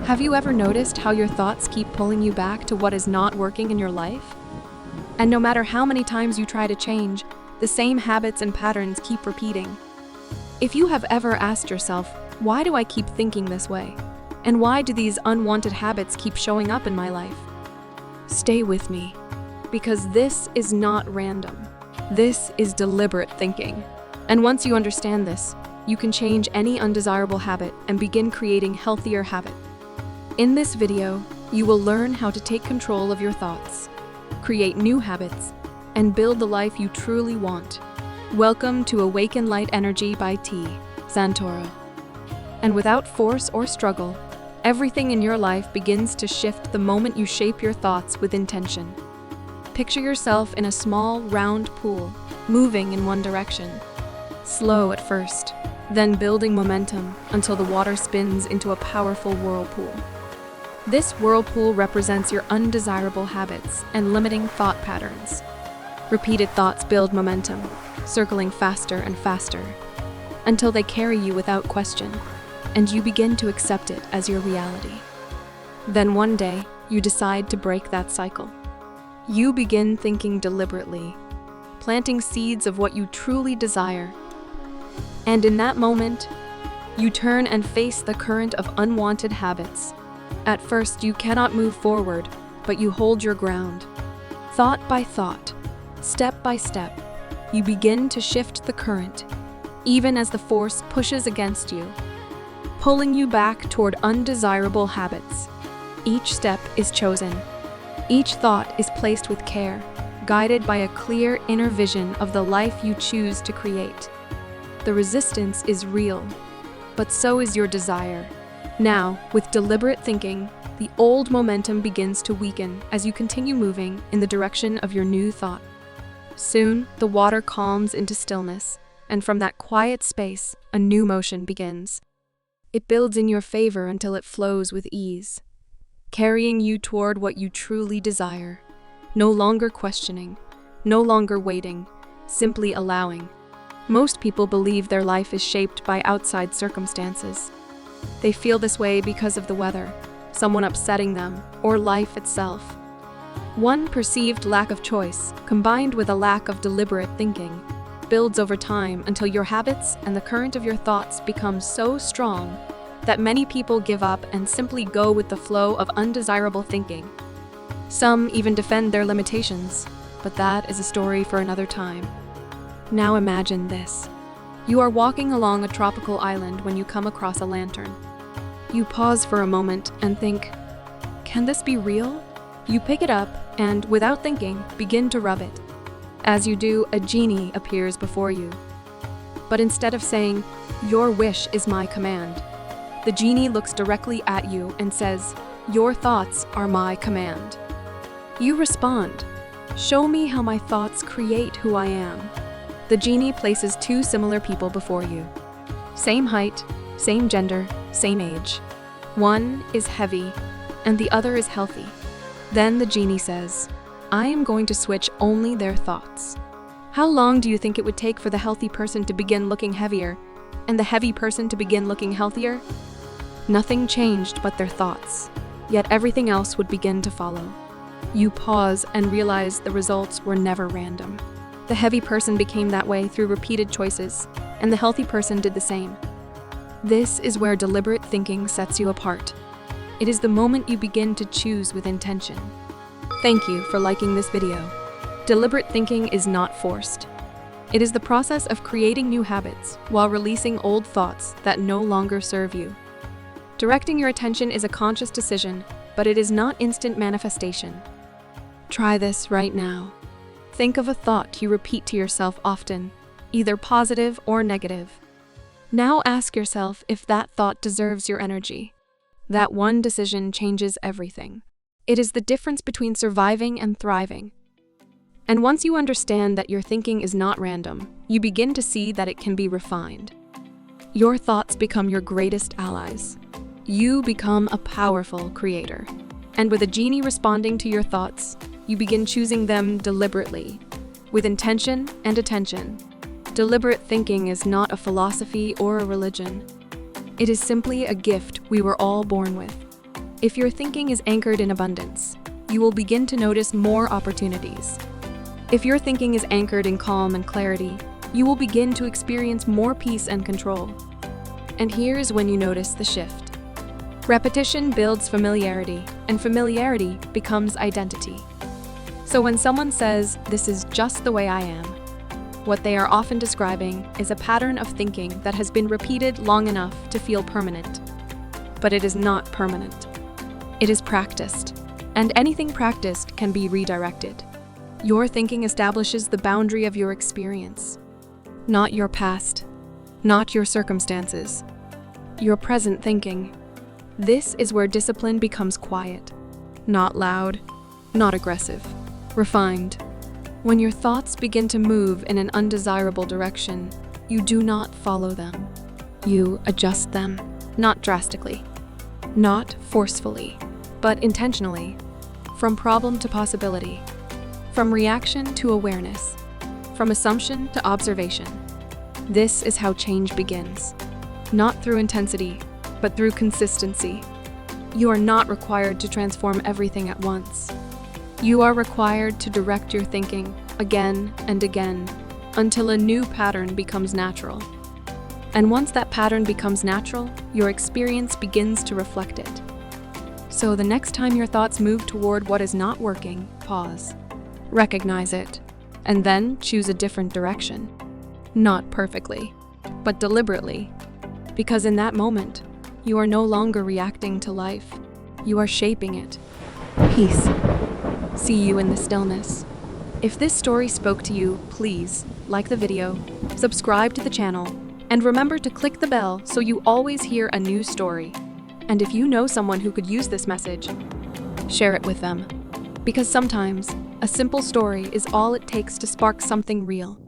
Have you ever noticed how your thoughts keep pulling you back to what is not working in your life? And no matter how many times you try to change, the same habits and patterns keep repeating. If you have ever asked yourself, why do I keep thinking this way? And why do these unwanted habits keep showing up in my life? Stay with me, because this is not random. This is deliberate thinking. And once you understand this, you can change any undesirable habit and begin creating healthier habits. In this video, you will learn how to take control of your thoughts, create new habits, and build the life you truly want. Welcome to Awaken Light Energy by T. Santoro. And without force or struggle, everything in your life begins to shift the moment you shape your thoughts with intention. Picture yourself in a small, round pool, moving in one direction. Slow at first, then building momentum until the water spins into a powerful whirlpool. This whirlpool represents your undesirable habits and limiting thought patterns. Repeated thoughts build momentum, circling faster and faster, until they carry you without question, and you begin to accept it as your reality. Then one day, you decide to break that cycle. You begin thinking deliberately, planting seeds of what you truly desire. And in that moment, you turn and face the current of unwanted habits. At first, you cannot move forward, but you hold your ground. Thought by thought, step by step, you begin to shift the current, even as the force pushes against you, pulling you back toward undesirable habits. Each step is chosen. Each thought is placed with care, guided by a clear inner vision of the life you choose to create. The resistance is real, but so is your desire. Now, with deliberate thinking, the old momentum begins to weaken as you continue moving in the direction of your new thought. Soon, the water calms into stillness, and from that quiet space, a new motion begins. It builds in your favor until it flows with ease, carrying you toward what you truly desire. No longer questioning, no longer waiting, simply allowing. Most people believe their life is shaped by outside circumstances. They feel this way because of the weather, someone upsetting them, or life itself. One perceived lack of choice, combined with a lack of deliberate thinking, builds over time until your habits and the current of your thoughts become so strong that many people give up and simply go with the flow of undesirable thinking. Some even defend their limitations, but that is a story for another time. Now imagine this. You are walking along a tropical island when you come across a lantern. You pause for a moment and think, can this be real? You pick it up and, without thinking, begin to rub it. As you do, a genie appears before you. But instead of saying, your wish is my command, the genie looks directly at you and says, your thoughts are my command. You respond, show me how my thoughts create who I am. The genie places two similar people before you. Same height, same gender, same age. One is heavy, and the other is healthy. Then the genie says, I am going to switch only their thoughts. How long do you think it would take for the healthy person to begin looking heavier, and the heavy person to begin looking healthier? Nothing changed but their thoughts, yet everything else would begin to follow. You pause and realize the results were never random. The heavy person became that way through repeated choices, and the healthy person did the same. This is where deliberate thinking sets you apart. It is the moment you begin to choose with intention. Thank you for liking this video. Deliberate thinking is not forced. It is the process of creating new habits while releasing old thoughts that no longer serve you. Directing your attention is a conscious decision, but it is not instant manifestation. Try this right now. Think of a thought you repeat to yourself often, either positive or negative. Now ask yourself if that thought deserves your energy. That one decision changes everything. It is the difference between surviving and thriving. And once you understand that your thinking is not random, you begin to see that it can be refined. Your thoughts become your greatest allies. You become a powerful creator. And with a genie responding to your thoughts, you begin choosing them deliberately, with intention and attention. Deliberate thinking is not a philosophy or a religion. It is simply a gift we were all born with. If your thinking is anchored in abundance, you will begin to notice more opportunities. If your thinking is anchored in calm and clarity, you will begin to experience more peace and control. And here's when you notice the shift. Repetition builds familiarity, and familiarity becomes identity. So when someone says, "This is just the way I am," what they are often describing is a pattern of thinking that has been repeated long enough to feel permanent. But it is not permanent. It is practiced, and anything practiced can be redirected. Your thinking establishes the boundary of your experience, not your past, not your circumstances, your present thinking. This is where discipline becomes quiet, not loud, not aggressive, refined. When your thoughts begin to move in an undesirable direction, you do not follow them. You adjust them, not drastically, not forcefully, but intentionally, from problem to possibility, from reaction to awareness, from assumption to observation. This is how change begins, not through intensity, but through consistency. You are not required to transform everything at once. You are required to direct your thinking again and again until a new pattern becomes natural. And once that pattern becomes natural, your experience begins to reflect it. So the next time your thoughts move toward what is not working, pause, recognize it, and then choose a different direction. Not perfectly, but deliberately. Because in that moment, you are no longer reacting to life. You are shaping it. Peace. See you in the stillness. If this story spoke to you, please like the video, subscribe to the channel, and remember to click the bell so you always hear a new story. And if you know someone who could use this message, share it with them. Because sometimes, a simple story is all it takes to spark something real.